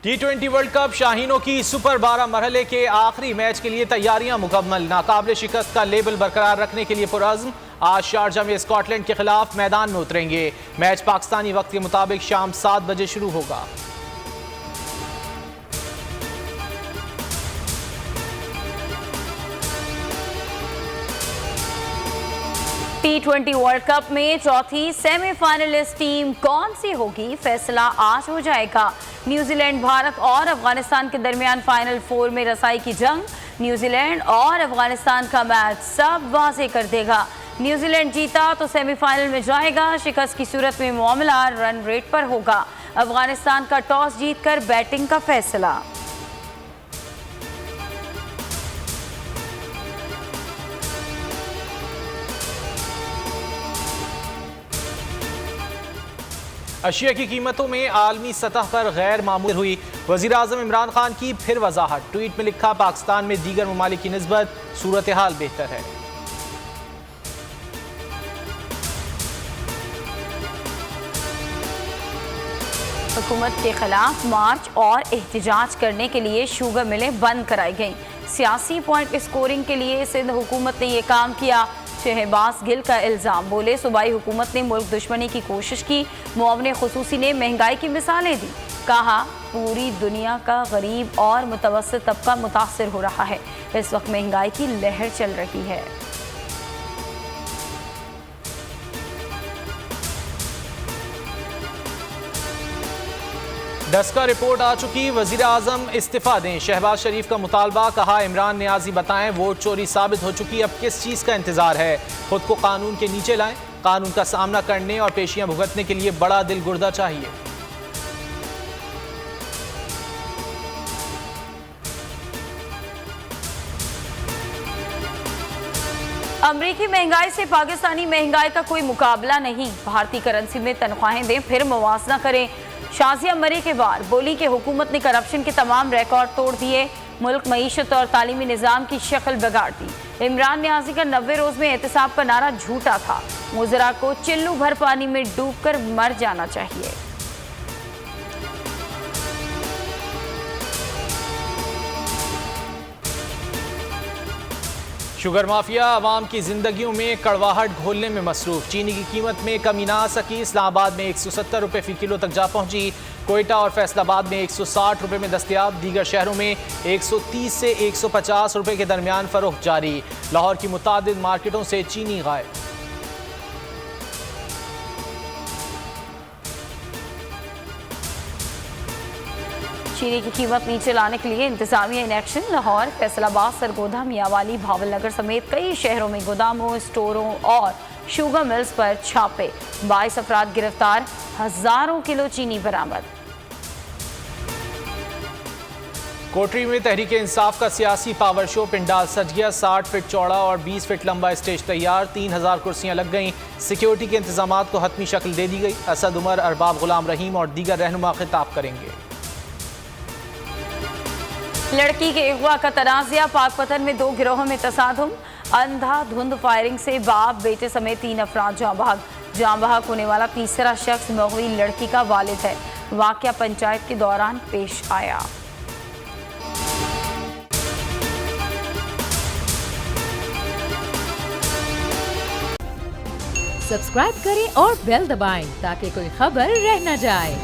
T20 world cup शाहीनों की super 12 मरहले के आखिरी मैच के लिए तैयारियां मुकम्मल। नाकाबिले शिकस्त का लेबल बरकरार रखने के लिए पुरअज़्म आज शारजा में स्कॉटलैंड के खिलाफ मैदान में उतरेंगे। मैच पाकिस्तानी वक्त के मुताबिक शाम 7 बजे शुरू होगा। T20 वर्ल्ड कप में चौथी सेमीफाइनलिस्ट टीम कौन सी होगी, फैसला आज हो जाएगा। न्यूजीलैंड, भारत और अफगानिस्तान के दरमियान फाइनल 4 में रसाई की जंग। न्यूजीलैंड और अफगानिस्तान का मैच सब वाज़ेह कर देगा। न्यूजीलैंड जीता तो सेमीफाइनल में जाएगा, शिकस्त की सूरत में मामला रन रेट पर होगा। अफगानिस्तान का टॉस जीतकर बैटिंग का फैसला। अशिया की कीमतों में आलमी सतह पर गैर मामूली हुई। वज़ीर-ए-आज़म इमरान खान की फिर वजाहत। ट्वीट में लिखा, पाकिस्तान में दीगर ममालिक की निस्बत सूरत हाल बेहतर है। हुकूमत के खिलाफ मार्च और एहतजाज करने के लिए शुगर मिलें बंद कराई गईं। सियासी पॉइंट स्कोरिंग के लिए सिंध हुकूमत ने यह काम किया। शहबाज गिल का इल्ज़ाम, बोले सूबाई हुकूमत ने मुल्क दुश्मनी की कोशिश की। मुआवने खुसूसी ने महंगाई की मिसालें दी। कहा, पूरी दुनिया का गरीब और मुतवस्सित तबका मुतासर हो रहा है। इस वक्त महंगाई की लहर चल रही है। डस्का रिपोर्ट आ चुकी, वज़ीर-ए-आज़म इस्तीफा दें। शहबाज शरीफ का मुतालबा, कहा इमरान नियाजी बताएं वोट चोरी साबित हो चुकी, अब किस चीज़ का इंतजार है। खुद को कानून के नीचे लाएं। कानून का सामना करने और पेशियां भुगतने के लिए बड़ा दिल गुर्दा चाहिए। अमरीकी महंगाई से पाकिस्तानी महंगाई का कोई मुकाबला नहीं। भारतीय करेंसी में तनख्वाहें दें, फिर मुवाजना करें। शाजिया मरी के बाद बोली कि हुकूमत ने करप्शन के तमाम रिकॉर्ड तोड़ दिए, मुल्क मईशत और तालीमी निज़ाम की शक्ल बिगाड़ दी। इमरान नियाजी का 90 रोज़ में एहतसाब का नारा झूठा था। मुजरा को चिल्लू भर पानी में डूबकर मर जाना चाहिए। शुगर माफिया आवाम की जिंदगियों में कड़वाहट घोलने में मसरूफ। चीनी की कीमत में कमी ना आ सकी। इस्लामाबाद में 170 रुपये फी किलो तक जा पहुंची। कोयटा और फैसलाबाद में 160 रुपये में दस्तयाब। दीगर शहरों में 130 से 150 रुपये के दरमियान फरोख्त जारी। लाहौर की मुतादिद मार्केटों से चीनी गायब। चीनी की कीमत नीचे लाने के लिए इंतजामिया इन एक्शन। लाहौर, फैसलाबाद, सरगोधा, मियावाली, भावलनगर समेत कई शहरों में गोदामों, स्टोरों और शुगर मिल्स पर छापे। 22 अफराद गिरफ्तार, हजारों किलो चीनी बरामद। कोटरी में तहरीक इंसाफ का सियासी पावर शो। पिंडाल सज गया। 60 फीट चौड़ा और 20 फीट लंबा स्टेज तैयार। 3000 कुर्सियां लग गईं। सिक्योरिटी के इंतजाम को हतमी शक्ल दे दी गई। असद उमर, अरबाब गुलाम रहीम और दीगर रहनुमा खिताब करेंगे। लड़की के अगवा का तनाज़ा। पाकपतन में 2 गिरोहों में तसादुम। अंधाधुंध फायरिंग से बाप बेटे समेत 3 अफराद जाँ बहक। जाँ बहक होने वाला तीसरा शख्स मगवी लड़की का वालिद है। वाक़या पंचायत के दौरान पेश आया। सब्सक्राइब करें और बेल दबाएं ताकि कोई खबर रह न जाए।